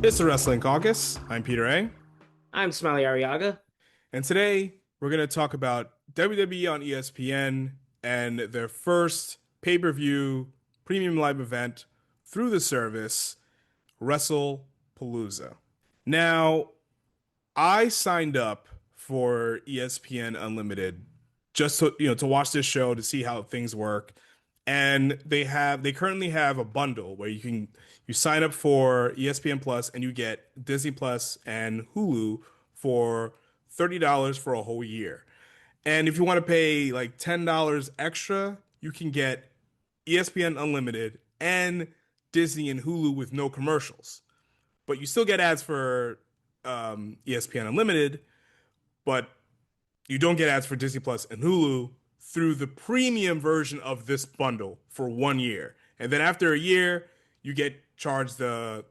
It's the Wrestling Caucus. I'm Peter A. I'm Smiley Ariaga. And today we're going to talk about WWE on ESPN and their first pay-per-view premium live event through the service, Wrestlepalooza. Now, I signed up for ESPN Unlimited just to watch this show to see how things work. And they currently have a bundle where you sign up for ESPN Plus and you get Disney Plus and Hulu for $30 for a whole year. And if you want to pay like $10 extra, you can get ESPN Unlimited and Disney and Hulu with no commercials. But you still get ads for ESPN Unlimited, but you don't get ads for Disney Plus and Hulu through the premium version of this bundle for 1 year. And then after a year, you get charged the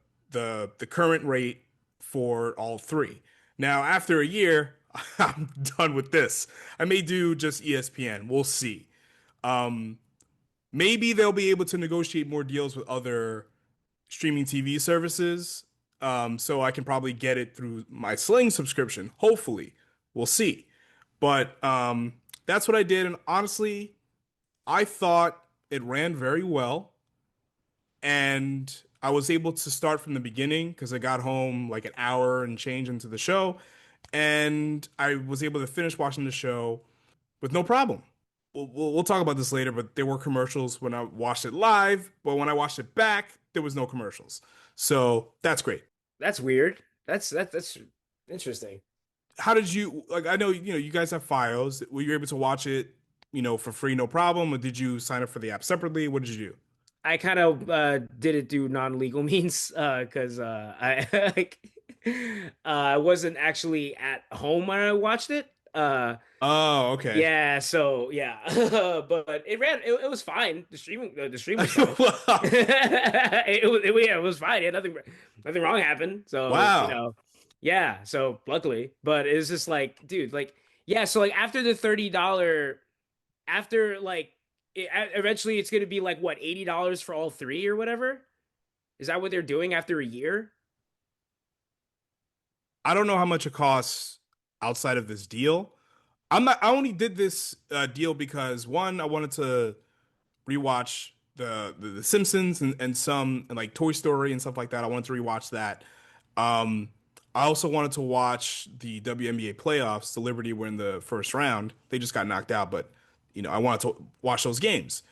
current rate for all three. Now, after a year, I'm done with this. I may do just ESPN. We'll see. Um, Maybe they'll be able to negotiate more deals with other streaming TV services. So I can probably get it through my Sling subscription. Hopefully, we'll see. But that's what I did, and honestly, I thought it ran very well, and I was able to start from the beginning because I got home like an hour and change into the show, and I was able to finish watching the show with no problem. We'll talk about this later, but there were commercials when I watched it live, but when I watched it back, there was no commercials. So that's great. That's weird. That's interesting. How did you like? I know you guys have Fios. Were you able to watch it for free, no problem, or did you sign up for the app separately? What did you do? I kind of did it through non-legal means because I I wasn't actually at home when I watched it. Oh, okay. Yeah, so yeah, but it ran. It was fine. The stream was fine. Wow. Yeah, it was fine. Yeah, nothing wrong happened. So Wow. yeah. So luckily, but it's just like, dude, like, yeah. So like after the $30, after like eventually it's gonna be like what, $80 for all three or whatever. Is that what they're doing after a year? I don't know how much it costs outside of this deal. I only did this deal because one, I wanted to rewatch the Simpsons and some and like Toy Story and stuff like that. I wanted to rewatch that. Um, I also wanted to watch the WNBA playoffs. The Liberty were in the first round. They just got knocked out, but I wanted to watch those games.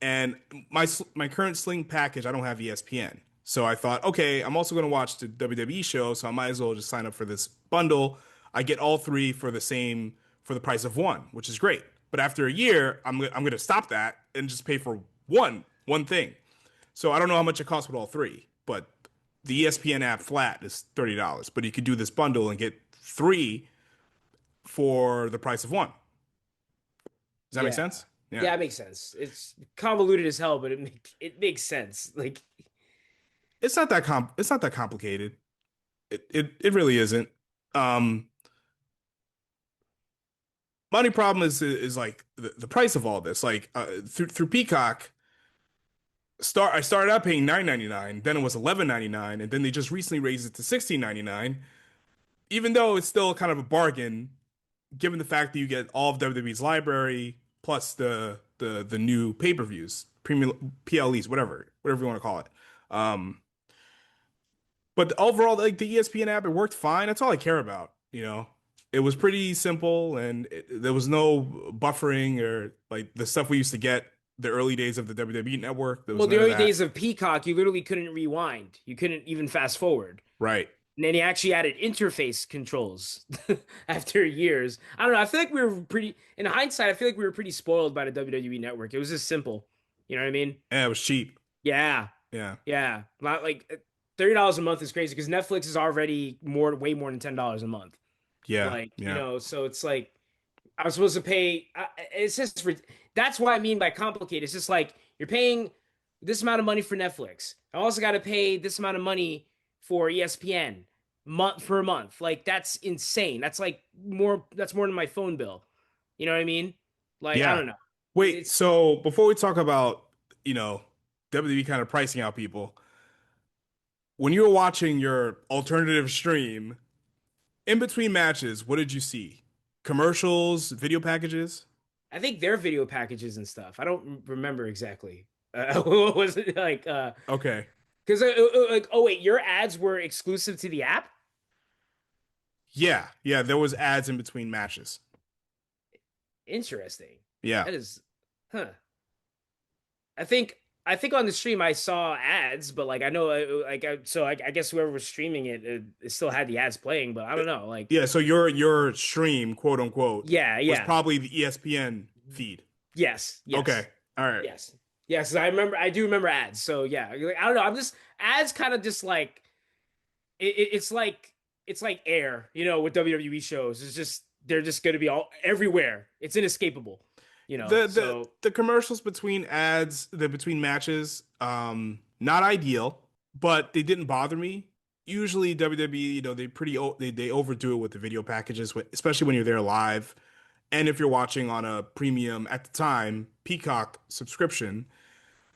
And my current Sling package, I don't have ESPN. So I thought, okay, I'm also going to watch the WWE show, so I might as well just sign up for this bundle. I get all three for the price of one, which is great. But after a year, I'm going to stop that and just pay for one thing. So I don't know how much it costs with all three, but the ESPN app flat is $30. But you could do this bundle and get three for the price of one. Does that make Yeah, sense? Yeah. yeah, it makes sense. It's convoluted as hell, but it makes sense. Like, It's not that complicated. It really isn't. Um, my only problem is like the price of all this. Like through Peacock, I started out paying $9.99, then it was $11.99, and then they just recently raised it to $16.99. Even though it's still kind of a bargain, given the fact that you get all of WWE's library plus the new pay-per-views, premium PLEs, whatever you want to call it. Um, but overall, like the ESPN app, it worked fine. That's all I care about. It was pretty simple, and there was no buffering or like the stuff we used to get the early days of the WWE network. There was well, the none of early that. days of Peacock, you literally couldn't rewind. You couldn't even fast forward. Right. And then he actually added interface controls after years. I don't know. I feel like we were pretty, in hindsight, I feel like we were pretty spoiled by the WWE network. It was just simple. You know what I mean? And it was cheap. Yeah. Yeah. Yeah. Not like $30 a month is crazy because Netflix is already way more than $10 a month. Yeah. Like, Yeah. so it's like I was supposed to pay. It's just that's what I mean by complicated. It's just like you're paying this amount of money for Netflix. I also got to pay this amount of money for ESPN month per month. Like that's insane. That's like more. That's more than my phone bill. You know what I mean? Like I Yeah. don't know. Wait, It's so before we talk about, WWE kind of pricing out people, when you were watching your alternative stream, in between matches, what did you see? Commercials, video packages? I think their video packages and stuff. I don't remember exactly. What was it like? Okay. Because like, oh wait, your ads were exclusive to the app. Yeah, yeah, there was ads in between matches. Interesting. Yeah. That is, huh? I think on the stream I saw ads, but like I know I guess whoever was streaming it still had the ads playing, but I don't know. Like Yeah, so your stream, quote unquote, yeah, was yeah, probably the ESPN feed. yes, yes, Okay. All right. yes, yes. I do remember ads. So yeah, like, I don't know. I'm just ads kind of just like it's like air, with WWE shows. It's just they're just going to be all everywhere. It's inescapable, The So the commercials between matches, not ideal, but they didn't bother me. Usually WWE, they overdo it with the video packages, especially when you're there live, and if you're watching on a premium at the time Peacock subscription.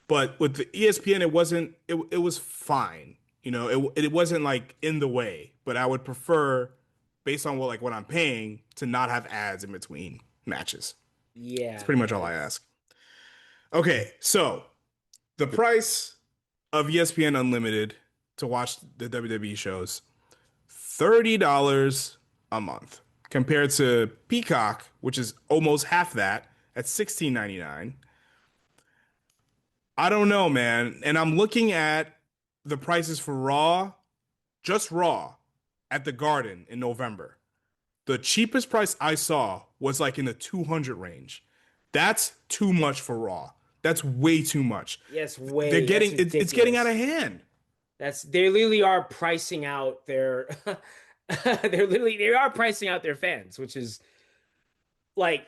But with the ESPN, it was fine. It wasn't like in the way, but I would prefer, based on what I'm paying, to not have ads in between matches. It's yeah, pretty much yeah, all I ask. Okay, so the price of ESPN Unlimited to watch the WWE shows, $30 a month, compared to Peacock, which is almost half that at $16.99. I don't know, man. And I'm looking at the prices for Raw, just Raw, at the Garden in November. The cheapest price I saw was like in the 200 range. That's too much for Raw. That's way too much. yes, They're way. That's it's getting out of ridiculous. hand. They literally are pricing out their they are pricing out their fans, which is like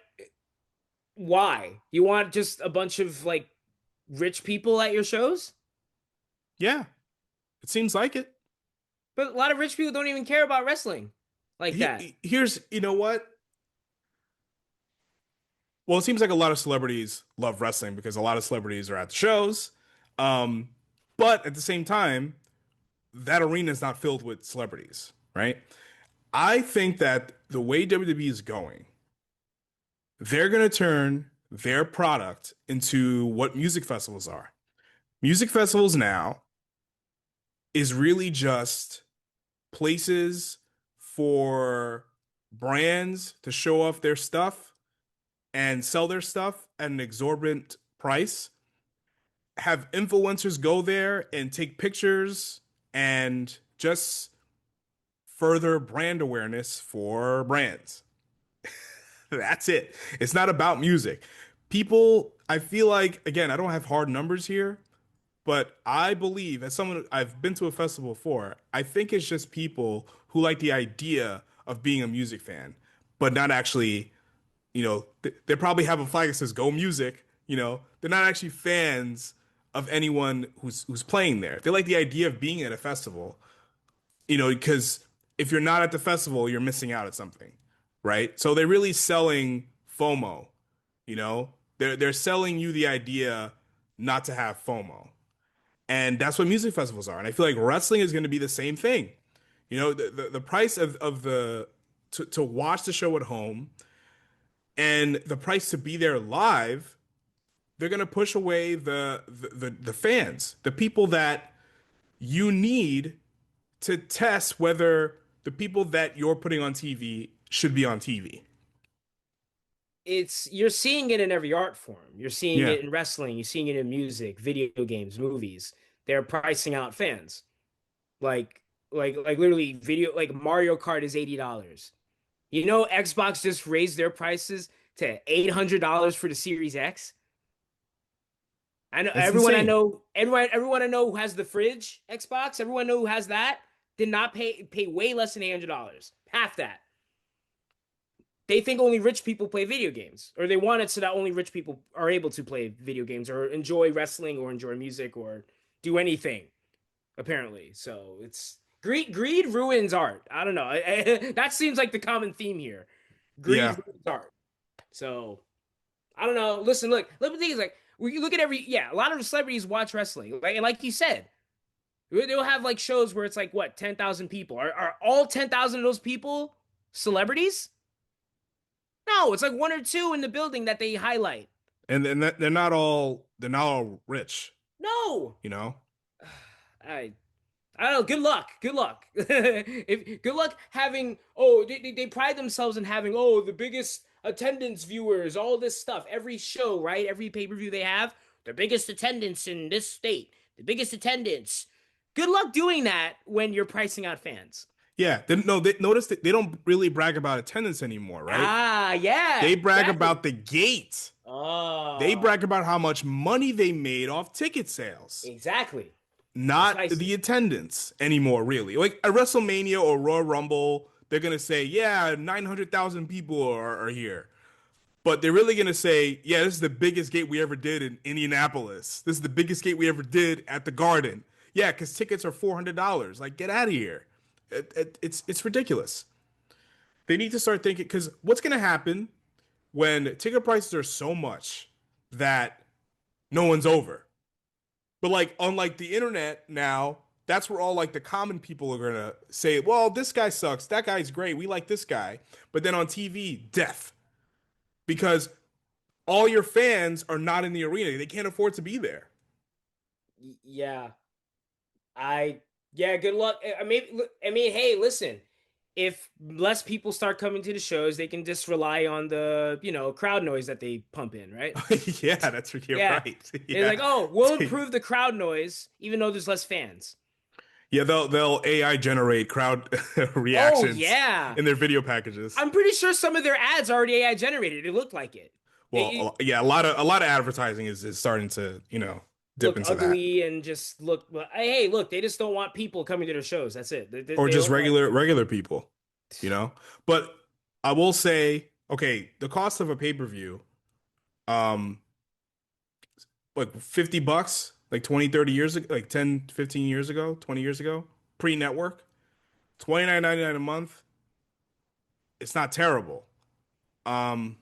why? You want just a bunch of like rich people at your shows? Yeah, it seems like it. But a lot of rich people don't even care about wrestling like that. Here's, you know what? Well, it seems like a lot of celebrities love wrestling because a lot of celebrities are at the shows. Um, but at the same time, that arena is not filled with celebrities, right? I think that the way WWE is going, they're going to turn their product into what music festivals are. Music festivals now is really just places for brands to show off their stuff and sell their stuff at an exorbitant price, have influencers go there and take pictures and just further brand awareness for brands. That's it. It's not about music. People, I feel like, again, I don't have hard numbers here, but I believe, as someone I've been to a festival before, I think it's just people who like the idea of being a music fan, but not actually, they probably have a flag that says "Go Music." They're not actually fans of anyone who's playing there. They like the idea of being at a festival, because if you're not at the festival, you're missing out at something, right? So they're really selling FOMO. They're selling you the idea not to have FOMO. And that's what music festivals are. And I feel like wrestling is going to be the same thing. The price of the to watch the show at home and the price to be there live, they're going to push away the fans, the people that you need to test whether the people that you're putting on TV should be on TV. You're seeing it in every art form. You're seeing Yeah. it in wrestling, you're seeing it in music, video games, movies. They're pricing out fans. Like literally video like Mario Kart is $80. Xbox just raised their prices to $800 for the Series X. I know That's insane. everyone I know who has the fridge Xbox, everyone I know who has that did not pay way less than $800. Half that. They think only rich people play video games, or they want it so that only rich people are able to play video games or enjoy wrestling or enjoy music or do anything, apparently. So it's greed ruins art. I don't know. That seems like the common theme here. Greed Yeah. ruins art. So I don't know. Listen, look, the thing is like we look at a lot of the celebrities watch wrestling. And like you said, They'll have like shows where it's like what 10,000 people. Are all 10,000 of those people celebrities? No, it's like one or two in the building that they highlight. And they're not all rich, No, you know? I I don't know. Good luck. Good luck. Good luck having. Oh, they pride themselves in having. Oh, the biggest attendance viewers. All this stuff. Every show, right? Every pay per view they have. The biggest attendance in this state. The biggest attendance. Good luck doing that when you're pricing out fans. Yeah, no, notice that they don't really brag about attendance anymore, right? Ah, yeah, They brag exactly. about the gate. They Oh, brag about how much money they made off ticket sales, exactly. not Precisely. the attendance anymore, really. Like at WrestleMania or Royal Rumble, they're gonna say, "Yeah, 900,000 people are here," but they're really gonna say, "Yeah, this is the biggest gate we ever did in Indianapolis. This is the biggest gate we ever did at the Garden." Yeah, because tickets are $400. Like, get out of here. It's ridiculous. They need to start thinking because what's gonna happen when ticket prices are so much that no one's over. But like unlike the internet now, that's where all like the common people are gonna say, well, this guy sucks, that guy's great, we like this guy. But then on TV, death. Because all your fans are not in the arena. They can't afford to be there. Yeah. I yeah, good luck. I mean, hey, listen. If less people start coming to the shows, they can just rely on the, crowd noise that they pump in, right? Yeah, that's you're Yeah. right. It's Yeah. like, "Oh, we'll improve the crowd noise even though there's less fans." Yeah, they'll AI generate crowd Oh, reactions yeah. in their video packages. I'm pretty sure some of their ads are already AI generated. It looked like it. They Well, yeah, a lot of advertising is starting to, dip look into that. ugly and just look, hey, look, they just don't want people coming to their shows. That's it. Or They just don't want regular people, you know. But I will say, okay, the cost of a pay-per-view, um, like $50, like 20, 30 years ago, like 10, 15 years ago, 20 years ago, pre-network, 29.99 a month. It's not terrible. Um,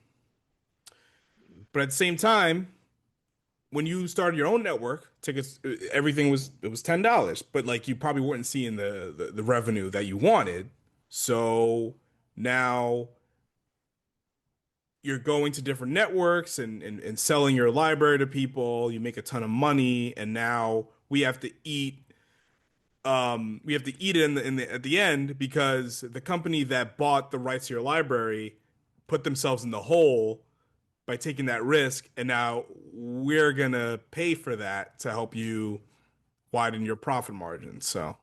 but at the same time, when you started your own network, tickets, everything was it was $10, but like you probably weren't seeing the revenue that you wanted. So now you're going to different networks and selling your library to people. You make a ton of money, and now we have to eat it at the end because the company that bought the rights to your library put themselves in the hole by taking that risk, and now we're gonna pay for that to help you widen your profit margin. So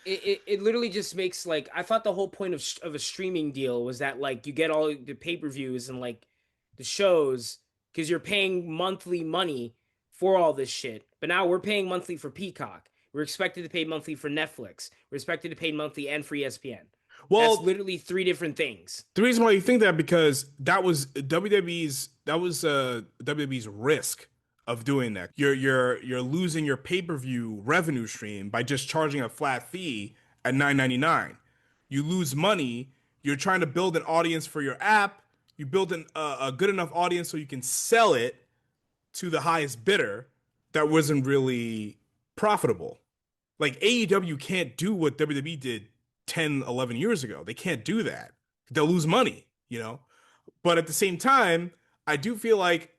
it literally just makes like I thought the whole point of a streaming deal was that like you get all the pay-per-views and like the shows because you're paying monthly money for all this shit. But now we're paying monthly for Peacock. We're expected to pay monthly for Netflix. We're expected to pay monthly and for ESPN. That's well, literally three different things. the reason why you think that because that was WWE's risk of doing that. You're losing your pay-per-view revenue stream by just charging a flat fee at 9.99. You lose money. You're trying to build an audience for your app. You build a good enough audience so you can sell it to the highest bidder. That wasn't really profitable. Like AEW can't do what WWE did 10, 11 years ago. They can't do that. They'll lose money, you know? But at the same time, I do feel like,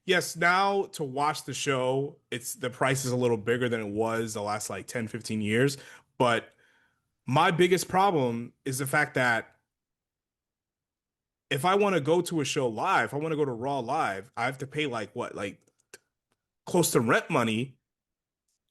yes, now to watch the show, it's the price is a little bigger than it was the last like 10, 15 years. But my biggest problem is the fact that if I want to go to a show live, if I want to go to Raw live, I have to pay like what, like close to rent money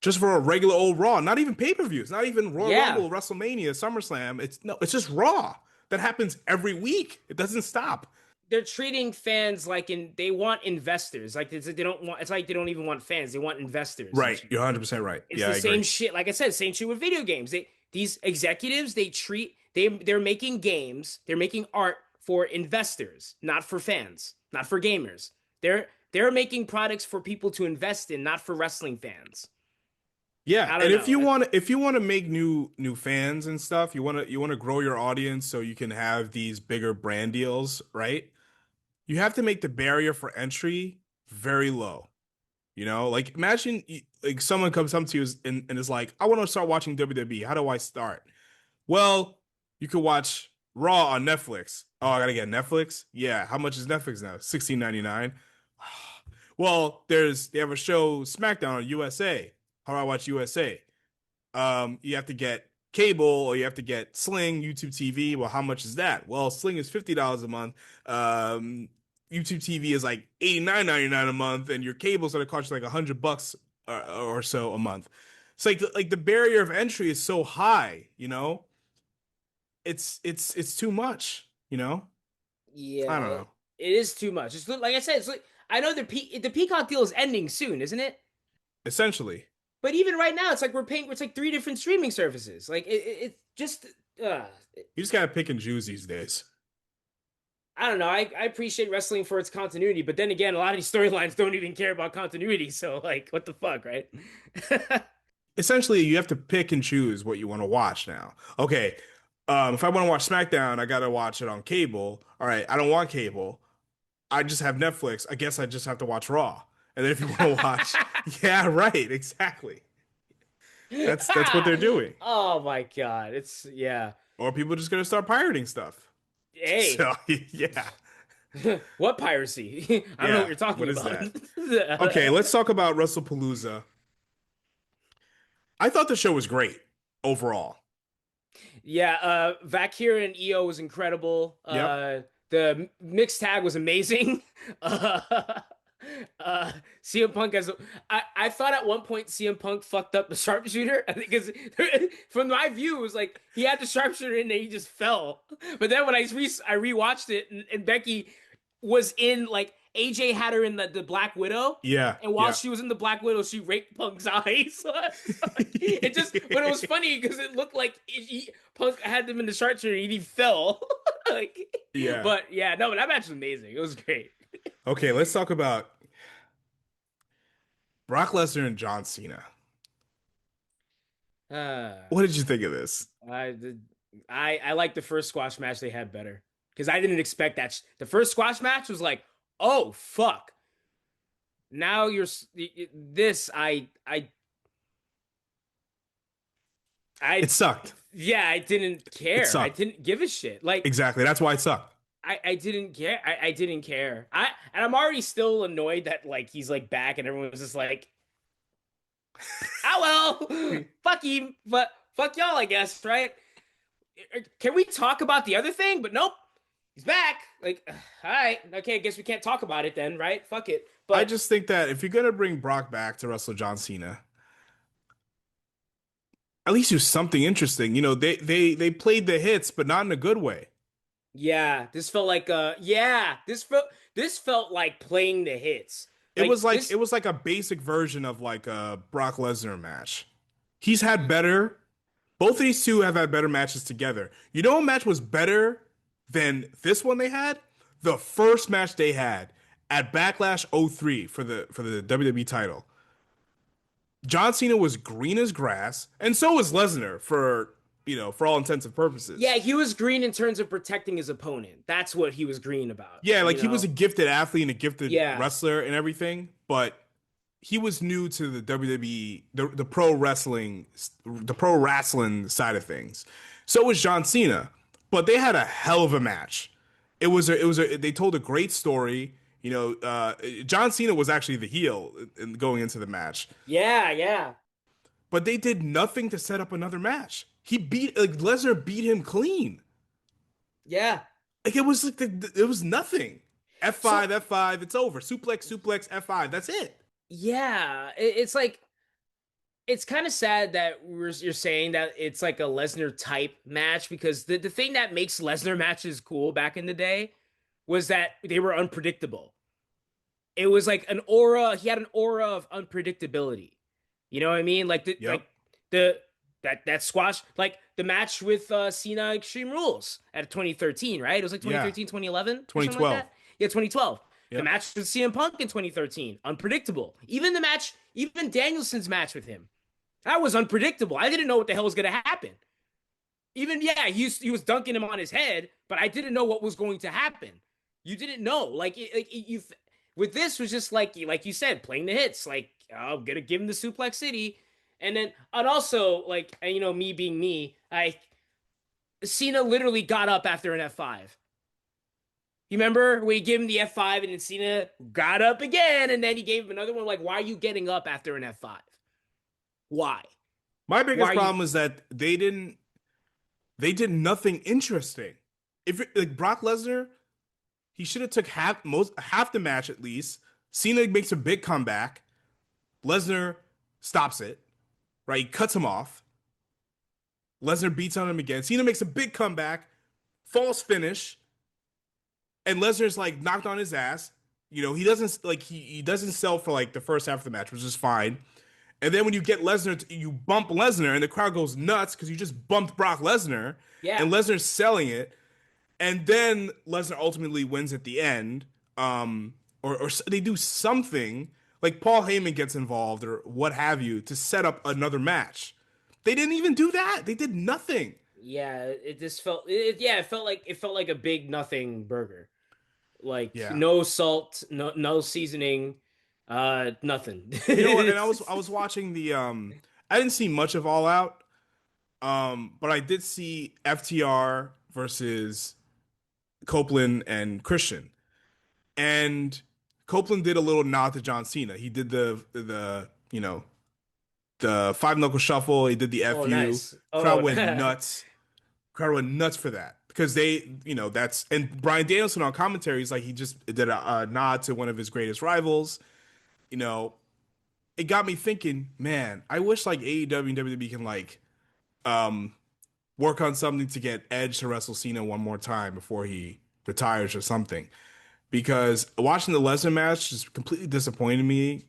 just for a regular old Raw, not even pay-per-views, not even Royal Yeah, Rumble, WrestleMania, SummerSlam. It's no, it's just Raw. That happens every week. It doesn't stop. they're treating fans like they want investors. Like they don't want. It's like they don't even want fans. They want investors and Right. shit. You're 100% right. It's Yeah, the I agree. same shit. Like I said, same shit with video games. These executives they're making games. They're making art for investors, not for fans, not for gamers. They're making products for people to invest in, not for wrestling fans. Yeah, I and don't know. if you want to make new fans and stuff, you want to grow your audience so you can have these bigger brand deals, right? You have to make the barrier for entry very low. You know, like imagine like someone comes up to you and is like, I want to start watching WWE. How do I start? Well, you could watch Raw on Netflix. Oh, I gotta get Netflix? Yeah. How much is Netflix now? 16.99. Well, they have a show SmackDown on USA. How do I watch USA? You have to get cable or you have to get Sling, YouTube TV. Well, how much is that? Well, Sling is $50 a month. Um, YouTube TV is like 89.99 a month, and your cable's gonna cost you like $100 or so a month. It's like the barrier of entry is so high, you know? It's too much, you know? I Yeah, don't know. it is too much. It's like I said. It's like I know the Peacock deal is ending soon, isn't it? Essentially, But even right now, it's like we're paying. It's like three different streaming services. Like it just. Uh, you just gotta pick and choose these days. I don't know. I appreciate wrestling for its continuity, but then again, a lot of these storylines don't even care about continuity. So like, what the fuck, right? Essentially, you have to pick and choose what you want to watch now. Okay, if I want to watch SmackDown, I gotta watch it on cable. All right, I don't want cable. I just have Netflix. I guess I just have to watch Raw. And then if you want to watch, yeah, right, exactly. That's what they're doing. Oh my God. It's yeah. Or people just gonna start pirating stuff. Hey, So yeah, what piracy? I don't know what yeah. you're talking What is about. that? Okay, let's talk about Wrestlepalooza. I thought the show was great overall. Yeah, Vaquer and EO was incredible. Yep. The mixed tag was amazing. Uh, CM Punk has. I thought at one point CM Punk fucked up the sharpshooter. I think because from my view, it was like he had the sharpshooter in there, he just fell. But then when I rewatched it, and Becky was in like AJ had her in the Black Widow. Yeah. And while Yeah. she was in the Black Widow, she raped Punk's eyes. It just, but it was funny because it looked like Punk had him in the sharpshooter and he fell. Like, Yeah. but yeah, no, but that match was amazing. It was great. Okay, let's talk about Brock Lesnar and John Cena. Uh, What did you think of this? I I like the first squash match they had better because I didn't expect that. The first squash match was like, oh fuck. Now this. It I sucked. yeah, I didn't It care. I sucked. didn't give a shit. Like Exactly. That's why it sucked. I didn't care. I didn't care. And I'm already still annoyed that like he's like back and everyone was just like, oh well, fuck him, but fuck y'all, I guess, right? Can we talk about the other thing? But nope, he's back. Like, all right, okay, I guess we can't talk about it then, right? Fuck it. I But just think that if you're gonna bring Brock back to wrestle John Cena, at least do something interesting. You know, they played the hits, but not in a good way. yeah, this felt like playing the hits. It was Like like this, it was like a basic version of like a Brock Lesnar match. He's had better. Both of these two have had better matches together. You know what match was better than this one they had? The first match they had at Backlash '03 for the WWE title. John Cena was green as grass, and so was Lesnar for all intents and purposes. yeah, he was green in terms of protecting his opponent. That's what he was green about, Yeah, you like he was a know? gifted athlete and a gifted Yeah. wrestler and everything, but he was new to the WWE, the pro wrestling side of things. So was John Cena, but they had a hell of a match. They told a great story. You know, John Cena was actually the heel going into the match, Yeah, yeah. but they did nothing to set up another match. Lesnar beat him clean. Yeah. Like it was nothing. F5, So F5, it's over. Suplex, suplex, F5. That's it. yeah, it's like it's kind of sad that you're saying that it's like a Lesnar type match because the thing that makes Lesnar matches cool back in the day was that they were unpredictable. It was like an aura. He had an aura of unpredictability. You know what I mean? Yep. The that squash like the match with Cena Extreme Rules at 2013, right? It was like Yeah. 2013, 2011 or something like 2012. that. Yeah, 2012. The Yep. match with CM Punk in 2013, unpredictable. Even Danielson's match with him, that was unpredictable. I didn't know what the hell was going to happen. Even yeah, he was dunking him on his head, but I didn't know what was going to happen. You didn't know, like you With this was just like you said, playing the hits. Like, oh, I'm gonna give him the Suplex City, and also like, me being me, Cena literally got up after an F5. You remember we gave him the F5 and then Cena got up again and then he gave him another one. Like, why are you getting up after an F5? Why? My Why biggest are you? problem is that they did nothing interesting. Like Brock Lesnar, he should have took half the match at least. Cena makes a big comeback. Lesnar stops it, right? He cuts him off. Lesnar beats on him again. Cena makes a big comeback, false finish, and Lesnar's like knocked on his ass. He doesn't like he doesn't sell for like the first half of the match, which is fine. And then when you get Lesnar, you bump Lesnar, and the crowd goes nuts because you just bumped Brock Lesnar, Yeah, and Lesnar's selling it. And then Lesnar ultimately wins at the end. Or they do something like Paul Heyman gets involved or what have you to set up another match. They didn't even do that. They did nothing. yeah. It just yeah, it felt like a big nothing burger. Like Yeah. no salt, no seasoning, nothing. And I was watching I didn't see much of All Out, but I did see FTR versus Copeland and Christian. And Copeland did a little nod to John Cena. He did the five knuckle shuffle. He did the Oh, FU. nice. Crowd Oh, went nuts. Crowd went nuts for that because that's and Brian Danielson on commentary is like he just did a nod to one of his greatest rivals. You know, it got me thinking, man, I wish like AEW and WWE can like um work on something to get Edge to wrestle Cena one more time before he retires or something. Because watching the Lesnar match just completely disappointed me.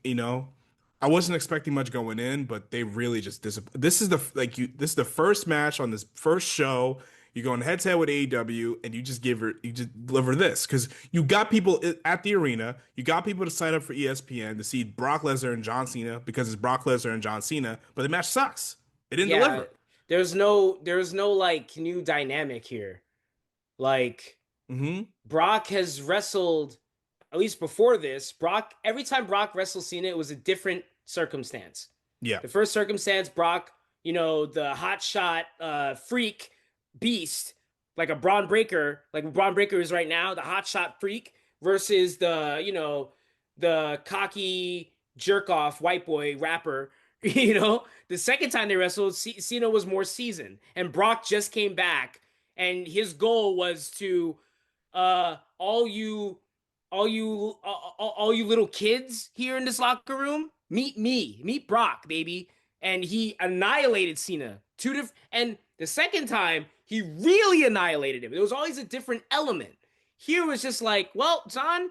I wasn't expecting much going in, but they really just disappointed. This is the like you. This is the first match on this first show. You're going head to head with AEW, and you just deliver this because you got people at the arena. You got people to sign up for ESPN to see Brock Lesnar and John Cena because it's Brock Lesnar and John Cena. But the match sucks. It didn't yeah. deliver. There's no like new dynamic here. Like Hmm. Brock has wrestled, at least before this, every time Brock wrestled Cena, it was a different circumstance. Yeah. The first circumstance, Brock, the hot shot freak beast, like Braun Breaker is right now, the hot shot freak, versus the cocky jerk off white boy rapper. The second time they wrestled, Cena was more seasoned, and Brock just came back, and his goal was to uh all you all you little kids here in this locker room, meet Brock, baby. And he annihilated Cena. And the second time, he really annihilated him. It was always a different element. Here was just like, well, John,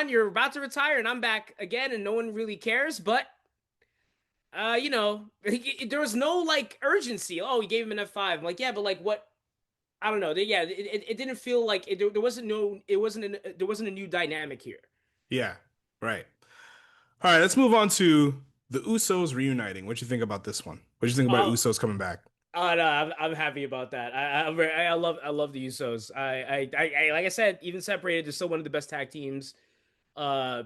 you're about to retire, and I'm back again, and no one really cares. But there was no like urgency. Oh, he gave him an F5. I'm like, yeah, but like what? I don't know. Yeah, it didn't feel like there wasn't no it wasn't there wasn't a new dynamic here. Yeah. Right. All right, let's move on to the Usos reuniting. What do you think about this one? What do you think about Oh, Usos coming back? oh no, I'm happy about that. I love the Usos. I like I said, even separated, they're still one of the best tag teams uh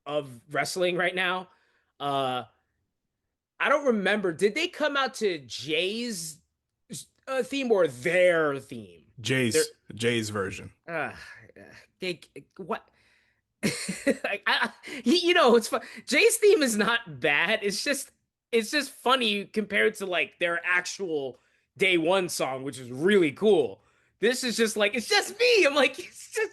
of wrestling right now. Uh, I don't remember. Did they come out to Jay's theme or their theme? Their Jay's version. uh, they what? like it's fun. Jay's theme is not bad. It's just funny compared to like their actual day one song, which is really cool. This is just like it's just me. I'm like, it's just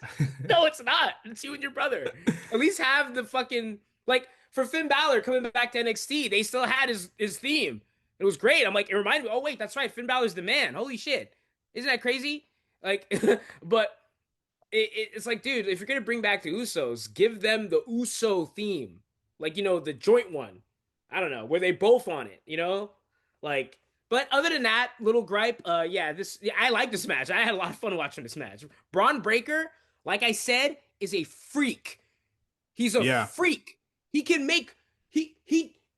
no, it's not. It's you and your brother. At least have the fucking like for Finn Balor coming back to NXT, they still had his theme. It was great. I'm like, it reminded me, oh wait, that's right, Finn Balor's the man. Holy shit. Isn't that crazy? Like, but it's like, dude, if you're gonna bring back the Usos, give them the Uso theme, like the joint one. I don't know, were they both on it? Like. But other than that, little gripe. Yeah, I like this match. I had a lot of fun watching this match. Braun Breaker, like I said, is a freak. He's a Yeah. freak. He can make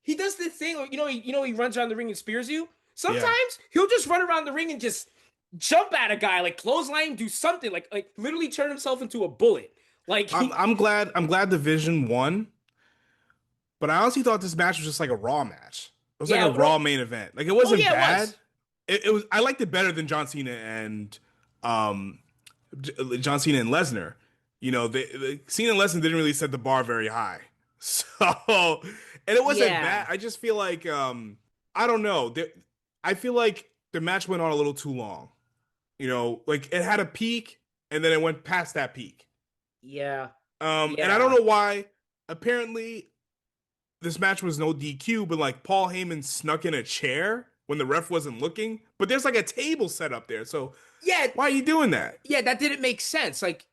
he does this thing. He runs around the ring and spears you. Yeah. Sometimes he'll just run around the ring and just jump at a guy, like clothesline, do something, like literally turn himself into a bullet. Like, I'm glad Division won, but I honestly thought this match was just like a Raw match. It was like a yeah, Raw main event. Like it oh wasn't yeah, it bad. was. It was I liked it better than um John Cena and Lesnar. Cena and Lesnar didn't really set the bar very high. So, and it wasn't bad. Yeah, I just feel like I don't know. I feel like the match went on a little too long. Like it had a peak and then it went past that peak. yeah, And I don't yeah, know why. Apparently, this match was no DQ, but like Paul Heyman snuck in a chair when the ref wasn't looking. But there's like a table set up there. So yeah, why are you doing that? yeah. That didn't make sense. Like,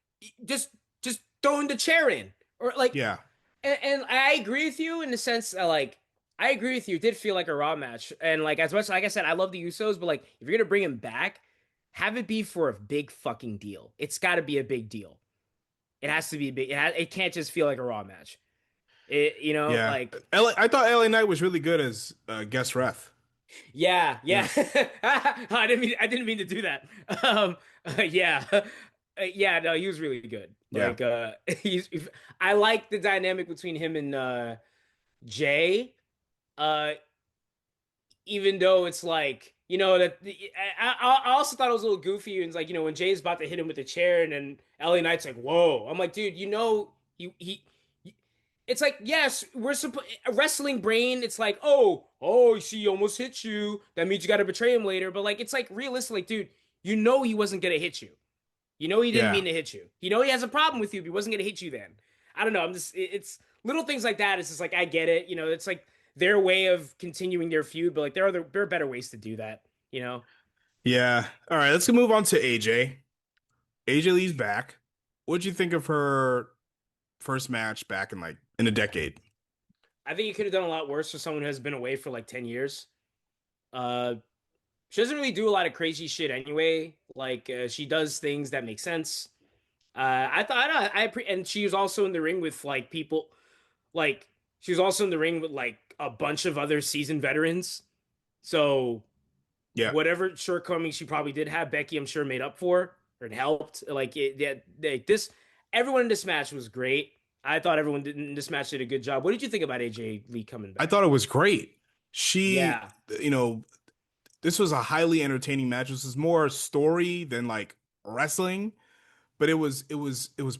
just just throwing the chair in, or like, Yeah. and I agree with you in the sense that like. I agree with you. It did feel like a Raw match, and like as much like I said, I love the Usos, but like if you're gonna bring him back, have it be for a big fucking deal. It's got to be a big deal. It has to be big. It can't just feel like a Raw match. Yeah. Like I thought LA Knight was really good as guest ref. yeah, yeah. Yeah. I didn't mean to do that. Yeah, yeah. No, he was really good. Yeah. Like he's. I like the dynamic between him and Jay. Uh, Even though it's like that I also thought it was a little goofy and it's like when Jay's about to hit him with the chair and then LA Knight's like whoa. I'm like dude he it's like yes we're supposed wrestling brain it's like oh he almost hit you that means you got to betray him later but like it's like realistic like dude he wasn't gonna hit you he didn't Yeah. mean to hit you he has a problem with you but he wasn't gonna hit you then I don't know I'm just it's little things like that it's just like I get it it's like their way of continuing their feud but like there are better ways to do that. Yeah. All right, let's move on to AJ. AJ Lee's back. What'd you think of her first match back in a decade? I think you could have done a lot worse for someone who has been away for like 10 years. uh she doesn't really do a lot of crazy shit anyway. Like she does things that make sense. I thought and she was also in the ring with like people like she was also in the ring with like a bunch of other seasoned veterans. So Yeah. whatever shortcomings she probably did have, Becky I'm sure made up for or it helped. Like this, everyone in this match was great. I thought everyone in this match did a good job. What did you think about AJ Lee coming I back? thought it was great. She, Yeah, you know, this was a highly entertaining match. This is more story than like wrestling, but it was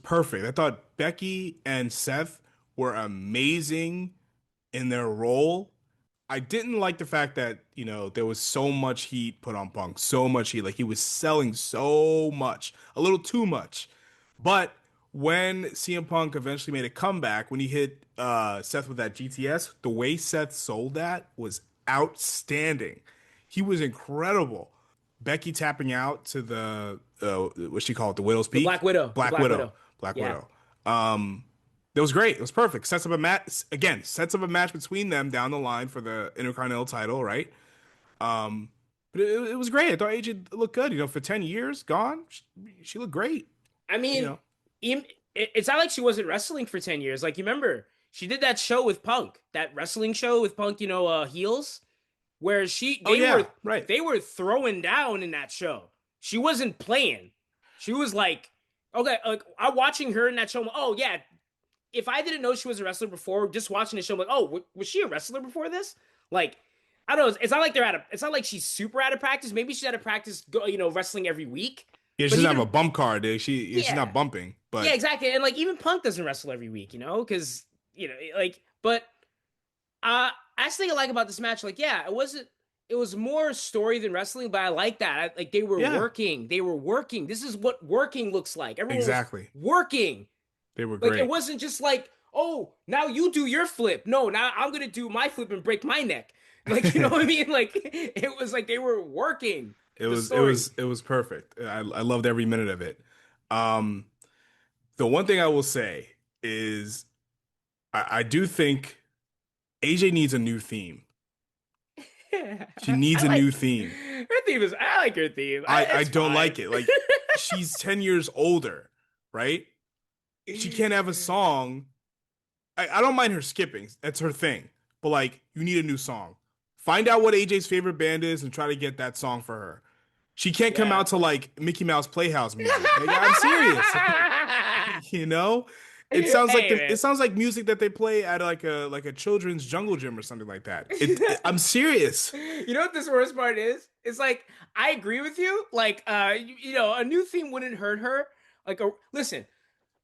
perfect. I thought Becky and Seth were amazing in their role. I didn't like the fact that, there was so much heat put on Punk, so much heat. Like he was selling so much, a little too much. But when CM Punk eventually made a comeback, when he hit Seth with that GTS, the way Seth sold that was outstanding. He was incredible. Becky tapping out to the what she called the Widow's the Black Peak, Widow, the Black Black Widow, Widow. Black Yeah, Widow. It was great. It was perfect. Sets up a match again. Sets up a match between them down the line for the Intercontinental title, right? But it was great. I thought AJ looked good. For 10 years gone, she looked great. I You mean, know. it's not like she wasn't wrestling for 10 years. Like you remember, she did that show with Punk, that wrestling show with Punk. Heels, where she Oh yeah, right. they were throwing down in that show. She wasn't playing. She was like, okay, like I'm watching her in that show. Oh yeah, if I didn't know she was a wrestler before, just watching the show, I'm like, oh, was she a wrestler before this? Like, I don't know. It's not like it's not like she's super out of practice. Maybe she's out of practice, wrestling every week. Yeah, she But doesn't have a even bump card. She's not yeah, bumping, yeah, but exactly. And like even Punk doesn't wrestle every week, because like, but that's the thing I like about this match. Like, yeah, it wasn't. It was more story than wrestling, but I like that. Like they were yeah, working. They were working. This is what working looks like. Everyone was exactly. working. They were Like it great. wasn't just like, oh, now you do your flip. No, now I'm gonna do my flip and break my neck. Like you know what I mean? Like it was like they were working It the was it story. was it was perfect. I loved every minute of it. Um, the one thing I will say is I do think AJ needs a new theme. She needs I a like new theme. her theme. I like her theme. I It's don't fine. like it. Like she's 10 years older, right? She can't have a song. I don't mind her skipping. That's her thing. But like you need a new song. Find out what AJ's favorite band is and try to get that song for her. She can't come Yeah. out to like Mickey Mouse Playhouse music. Like, I'm serious. You know, Hey, it man. sounds like music that they play at like a children's jungle gym or something like that. I'm serious. You know what this worst part is? It's like I agree with you. Like, a new theme wouldn't hurt her. Listen,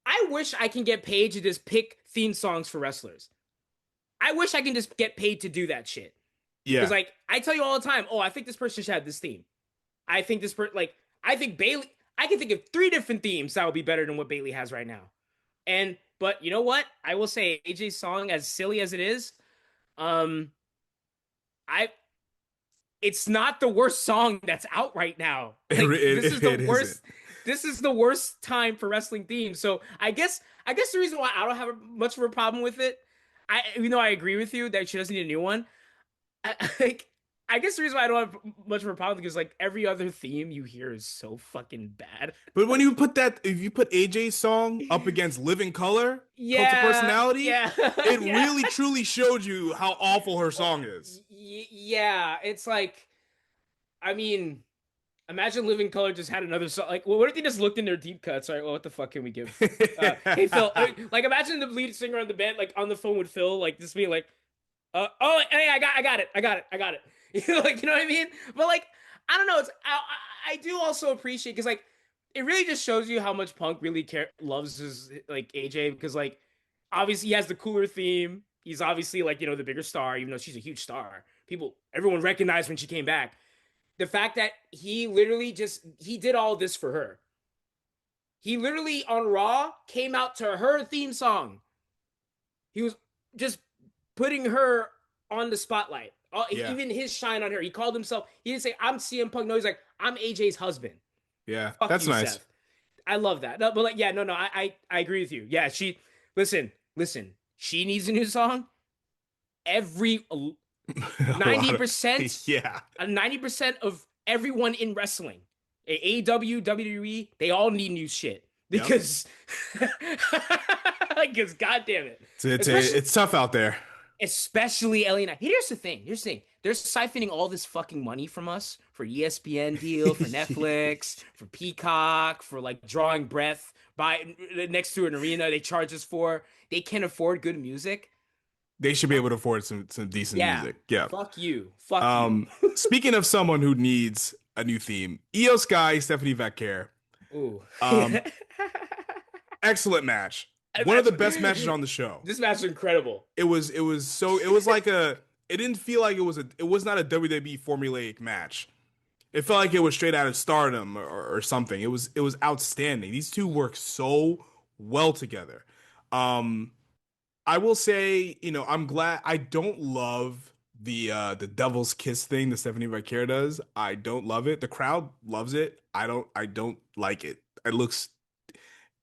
I wish I can get paid to just pick theme songs for wrestlers. I wish I can just get paid to do that shit. Because Yeah, like I tell you all the time, oh, I think this person should have this theme. I think I think Bailey. I can think of three different themes that would be better than what Bailey has right now. But you know what? I will say AJ's song, as silly as it is, um, I it's not the worst song that's out right now. Like this is the it isn't. worst. This is the worst time for wrestling themes. So I guess the reason why I don't have much of a problem with it, I agree with you that she doesn't need a new one. Like I guess the reason why I don't have much of a problem because like every other theme you hear is so fucking bad. But when if you put AJ's song up against Living Color, Cult of Yeah, Personality, yeah, it yeah. really truly showed you how awful her song is. Yeah, it's like, I mean, imagine Living Color just had another song. Like, well, what if they just looked in their deep cuts? All right, well, what the fuck can we give? Hey Phil, like, imagine the lead singer on the band, like, on the phone with Phil, like, this being like, oh, hey, I got it. You know what I mean? But like, I don't know. I do also appreciate because like, it really just shows you how much Punk really loves his like AJ because like, obviously he has the cooler theme. He's obviously like the bigger star, even though she's a huge star. Everyone recognized when she came back. The fact that he did all this for her. He literally on Raw came out to her theme song. He was just putting her on the spotlight. Yeah, Even his shine on her. He called himself. He didn't say I'm CM Punk. No, he's like I'm AJ's husband. yeah, Fuck that's you, nice. Seth. I love that. No, but like, yeah, no, I agree with you. Yeah, she listen. She needs a new song. Every A ninety lot of percent, yeah. 90% of everyone in wrestling, AEW, WWE, they all need new shit Yep. because, because God damn it, especially It's tough out there. especially LA Knight. Here's the thing. They're siphoning all this fucking money from us for ESPN deal, for Netflix, for Peacock, for like drawing breath by next to an arena they charge us for. They can't afford good music. They should be able to afford some decent Yeah. music. Yeah. Fuck you. Fuck you. Speaking of someone who needs a new theme, Io Sky, Stephanie Vaquer. Ooh. Um, excellent match. One of the best matches on the show. This match is incredible. It was like it didn't feel like it was not a WWE formulaic match. It felt like it was straight out of Stardom or something. It was outstanding. These two work so well together. Um, I will say, I'm glad I don't love the Devil's Kiss thing that Stephanie Vaquer does. I don't love it. The crowd loves it. I don't like it.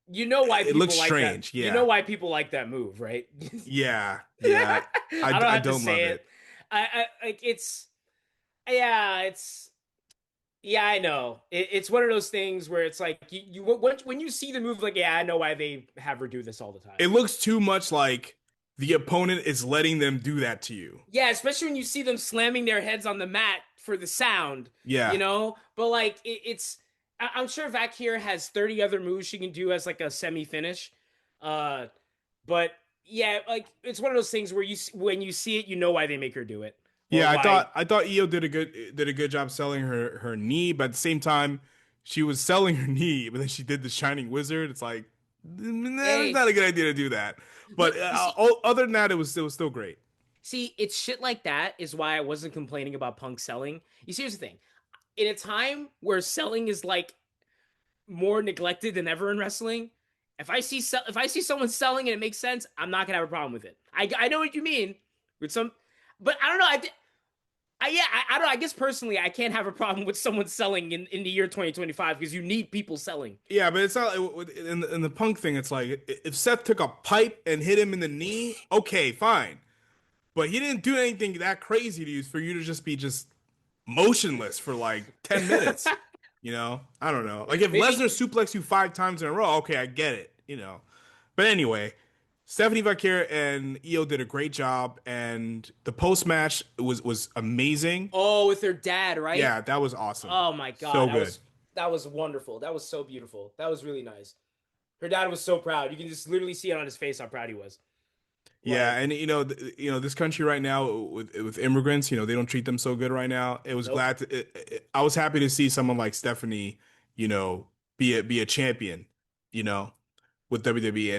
You know why It looks people like that. strange. You know Yeah. why people like that move, right? Yeah. Yeah. I don't I have to don't love say it. it. I like yeah, yeah, I know. It's one of those things where it's like when you see the move, like yeah, I know why they have her do this all the time. It looks too much like the opponent is letting them do that to you. Yeah, especially when you see them slamming their heads on the mat for the sound, Yeah. But like I'm sure Vac here has 30 other moves she can do as like a semi finish, uh, but yeah, like it's one of those things where when you see it, you know why they make her do it or Yeah, why. I thought Io did a good job selling her knee, but at the same time, she was selling her knee, but then she did the Shining Wizard. It's like, nah, it's Hey, not a good idea to do that. But look, you see, other than that, it was still great. it's shit like that is why I wasn't complaining about Punk selling. You see, here's the thing: in a time where selling is like more neglected than ever in wrestling. If I see someone selling and it makes sense, I'm not gonna have a problem with it. I know what you mean with some, but I don't know. I don't. I guess personally, I can't have a problem with someone selling in the year 2025 because you need people selling. Yeah, but it's not in the Punk thing. It's like if Seth took a pipe and hit him in the knee, okay, fine. But he didn't do anything that crazy to you for you to just be just motionless for like 10 minutes. I don't know. Like if Maybe Lesnar suplexed you 5 times in a row, okay, I get it. But anyway, Stephanie Vaquer and Io did a great job, and the post match was amazing. with her dad, right? Yeah, that was awesome. Oh my god, So good. that was wonderful. That was so beautiful. That was really nice. Her dad was so proud. You can just literally see it on his face how proud he was. Yeah, Like, and this country right now with immigrants, they don't treat them so good right now. It was nope. glad to I was happy to see someone like Stephanie, be a champion, you know, with WWE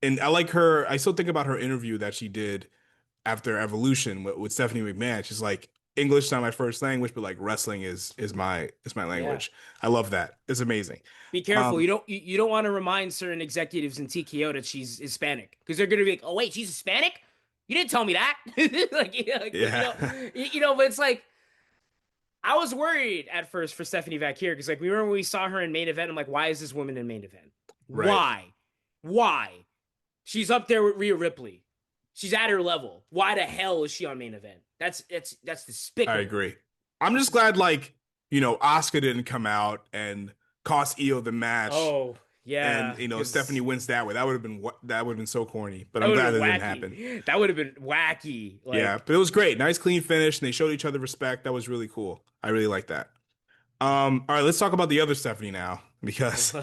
and I like her. I still think about her interview that she did after Evolution with Stephanie McMahon. She's like, English not my first language, but like wrestling is my Yeah. language. I love that. It's amazing. Be careful. Um, You don't want to remind certain executives in TKO that she's Hispanic because they're gonna be like, oh wait, she's Hispanic. You didn't tell me that. yeah, But it's like I was worried at first for Stephanie Vaquer because like we remember when we saw her in main event. I'm like, why is this woman in main event? right. Why? Why? She's up there with Rhea Ripley. She's at her level. Why the hell is she on main event? That's I despicable. agree. I'm just glad, like, Asuka didn't come out and cost Io the match, Oh and yeah, Stephanie because wins that way. That would have been so corny, but that I'm would have glad been that didn't happen. wacky. That would have been wacky. Yeah, Like, but it was great. Nice clean finish, and they showed each other respect. That was really cool. I really like that. All right, let's talk about the other Stephanie now, because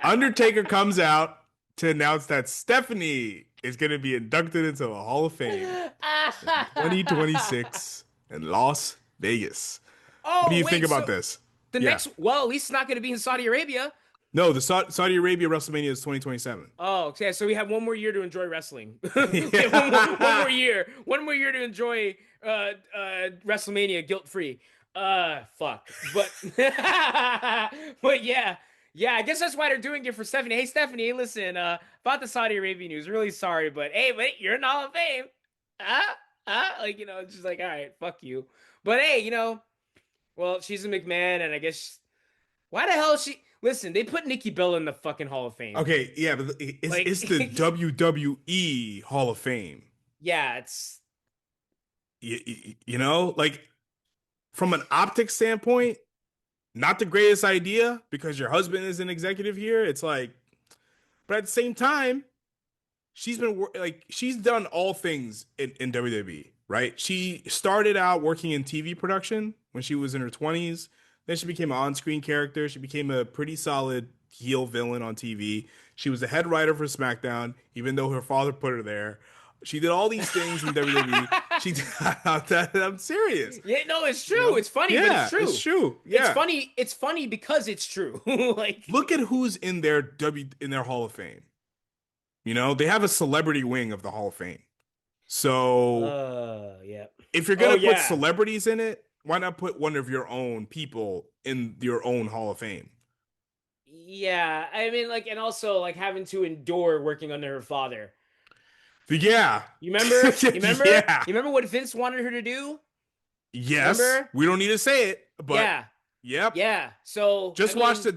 Undertaker comes out to announce that Stephanie is going to be inducted into the Hall of Fame in 2026 in Las Vegas. What do oh you think wait, about so this? the Yeah. next, well, at least it's not going to be in Saudi Arabia. No, the Saudi Arabia WrestleMania is 2027. Oh, okay. So we have one more year to enjoy wrestling. Okay, one more Yeah. year. One more year to enjoy WrestleMania guilt free. Fuck. But but yeah. Yeah, I guess that's why they're doing it for Stephanie. Hey Stephanie, listen, about the Saudi Arabia news, really sorry, but hey, but you're in the Hall of Fame. Like, it's just like, all right, fuck you. But hey, well, she's a McMahon, and I guess why the hell is she? Listen, they put Nikki Bella in the fucking Hall of Fame. Okay, yeah, but it's Like, it's the WWE Hall of Fame. yeah, it's Like from an optics standpoint, not the greatest idea because your husband is an executive here. It's like, but at the same time, she's done all things in WWE, right? She started out working in TV production when she was in her 20s. Then she became an on-screen character. She became a pretty solid heel villain on TV. She was the head writer for SmackDown, even though her father put her there. She did all these things in WWE. I'm serious. yeah, no, it's true. It's funny, but it's Yeah, it's true. true. It's Yeah. funny. It's funny because it's true. Like, Look at who's in their Hall of Fame. They have a celebrity wing of the Hall of Fame. So yeah. if you're Oh gonna put yeah, celebrities in it, why not put one of your own people in your own Hall of Fame? yeah. I mean, like, and also like having to endure working under her father. Yeah. You remember? You remember? Yeah. You remember what Vince wanted her to do? Yes. Remember? We don't need to say it, but Yeah, yep. yeah. So I Just watch mean,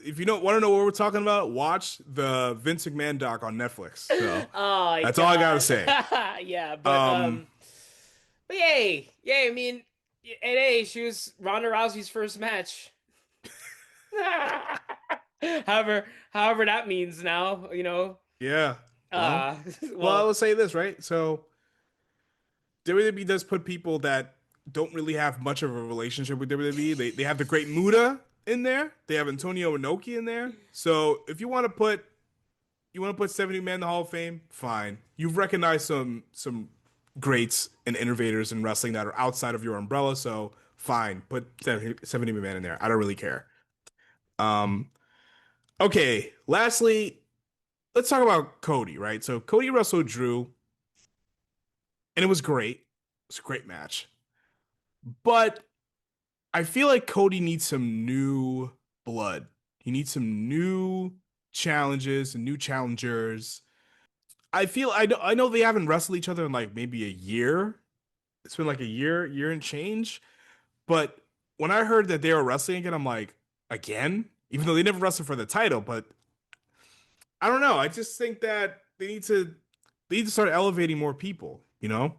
if you don't want to know what we're talking about, watch the Vince McMahon doc on Netflix. So oh my that's all I gotta god. say. Yeah, Um, but yay, yay. I mean, and hey, she was Ronda Rousey's first match. However that means now, yeah. Well, uh, well, I well, will say this, right? So WWE does put people that don't really have much of a relationship with WWE. They have the Great Muta in there. They have Antonio Inoki in there. So if you want to put 70 Man in the Hall of Fame, fine. You've recognized some greats and innovators in wrestling that are outside of your umbrella, so fine. Put 70 Man in there. I don't really care. Um, okay, lastly, let's talk about Cody, right? So Cody wrestled Drew, and it was great. It was a great match. But I feel like Cody needs some new blood. He needs some new challenges and new challengers. I know they haven't wrestled each other in like maybe a year. It's been like a year and change. But when I heard that they were wrestling again, I'm like, again? Even though they never wrestled for the title, but I don't know. I just think that they need to start elevating more people, you know?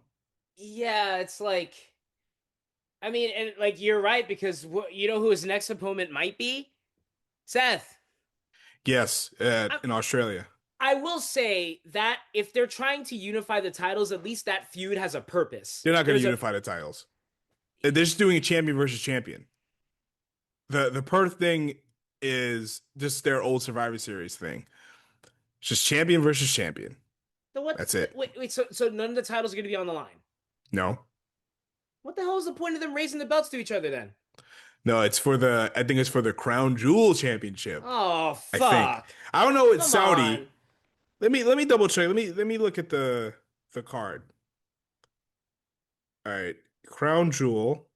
yeah, it's like, I mean, and like you're right because you know who his next opponent might be? Seth. Yes, I, in Australia. I will say that if they're trying to unify the titles, at least that feud has a purpose. They're not going to There's a unify the titles. They're just doing a champion versus champion. The Perth thing. is just their old Survivor Series thing. It's just champion versus champion. So what? That's it. Wait. So none of the titles are going to be on the line. No, What the hell is the point of them raising the belts to each other then? no, it's for the. I think it's for the Crown Jewel Championship. Oh I think. fuck! I don't know. It's Come Saudi. on. Let me double check. Let me look at the card. All right, Crown Jewel,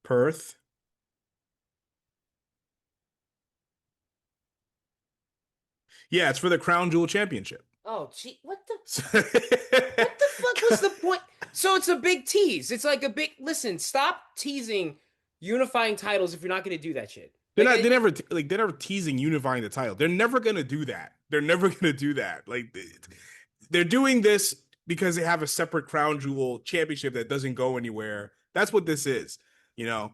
Perth. Yeah, it's for the Crown Jewel Championship. Oh gee, what the fuck was the point? So it's a big tease. It's like a big listen. Stop teasing unifying titles if you're not going to do that shit. They're Like not. They're never teasing unifying the title. They're never gonna do that. They're never gonna do that. They're doing this because they have a separate Crown Jewel Championship that doesn't go anywhere. That's what this is, you know.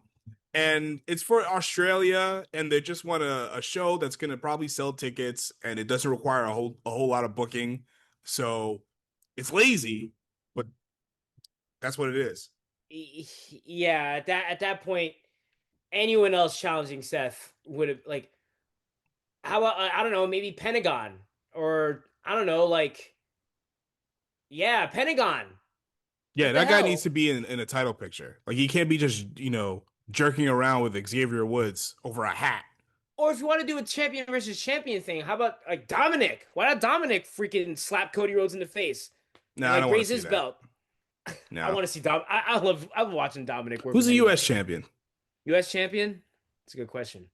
And it's for Australia, and they just want a show that's gonna probably sell tickets, and it doesn't require a whole lot of booking. So it's lazy, but that's what it is. yeah, at that point, anyone else challenging Seth would have like. How about I don't know, maybe Pentagon or I don't know, like yeah, Pentagon. Yeah, What the that guy needs hell? to be in a title picture. Like he can't be just, jerking around with Xavier Woods over a hat. Or if you want to do a champion versus champion thing, how about like Dominic? Why not Dominic freaking slap Cody Rhodes in the face No, and I like don't want raise to see his that. belt? I No. want to see Dom. I love watching Dominic work Who's with the anybody. US champion? U.S. champion? That's a good question.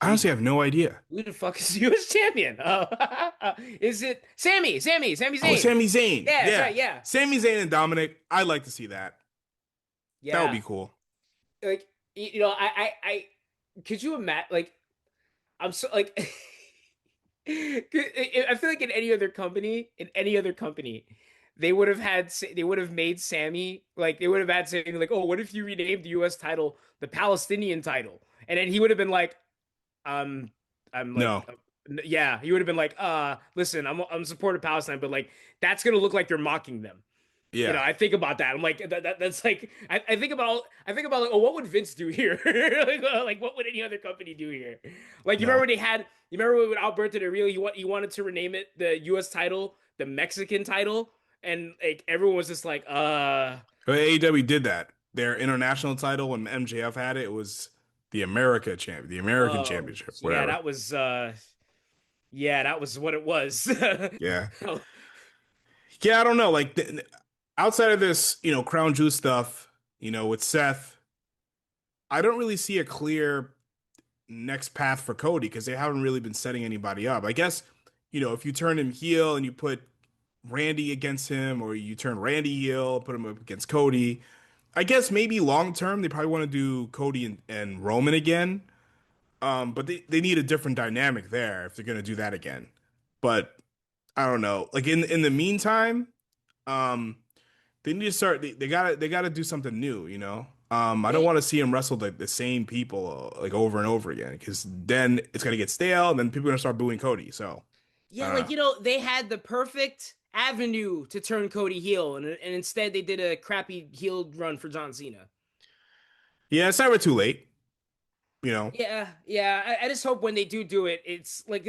I honestly have no idea. Who the fuck is U.S. champion? Is it Sami Oh, Zayn? Sami Zayn. Yeah, that's Yeah. right. Yeah, Sami Zayn and Dominic. I'd like to see that. That would yeah. be cool. Like could you imagine? Like I'm so like I feel like in any other company, they would have made Sammy like they would have had Sammy like, oh, what if you renamed the U.S. title the Palestinian title, and then he would have been like, um, I'm like, No. yeah, he would have been like, listen, I'm supportive of Palestine, but like that's gonna look like you're mocking them. Yeah. I think about that. I'm like, that's like, I think about like, oh, what would Vince do here? Like, what would any other company do here? Like, No. you remember when Alberto Del Rio, he wanted to rename it the U.S. title, the Mexican title, and like everyone was just like, But AEW did that. Their international title when MJF had it, it was the American oh, Championship, yeah, whatever. that was what it was. Yeah. Yeah, I don't know. Outside of this, Crown Jewel stuff, with Seth, I don't really see a clear next path for Cody because they haven't really been setting anybody up. I guess, if you turn him heel and you put Randy against him, or you turn Randy heel, put him up against Cody, I guess maybe long term they probably want to do Cody and Roman again. But they need a different dynamic there if they're gonna do that again. But I don't know. Like in the meantime, um, they need to start. They gotta do something new. I don't Yeah, want to see them wrestle like the same people like over and over again because then it's gonna get stale, and then people are gonna start booing Cody. So I yeah, don't like know. they had the perfect avenue to turn Cody heel, and instead they did a crappy heel run for John Cena. Yeah, it's never too late. You know, Yeah, yeah. I just hope when they do it, it's like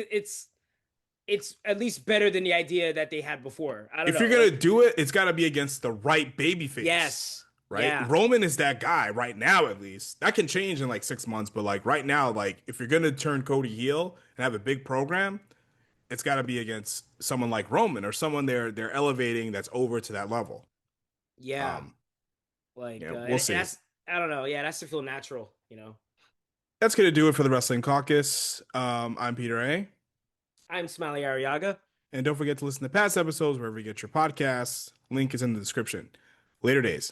it's at least better than the idea that they had before. I don't if you're know. gonna Like, do it, it's gotta be against the right babyface, yes, right? yeah, Roman is that guy right now, at least. That can change in like 6 months, but like right now, like if you're gonna turn Cody heel and have a big program, it's gotta be against someone like Roman or someone they're elevating that's over to that level. yeah. Um, Like, we'll and see. that's I don't know. Yeah, that's to feel natural. That's gonna do it for the Wrestling Caucus. I'm Peter A. I'm Smiley Ariaga. And don't forget to listen to past episodes wherever you get your podcasts. Link is in the description. Later days.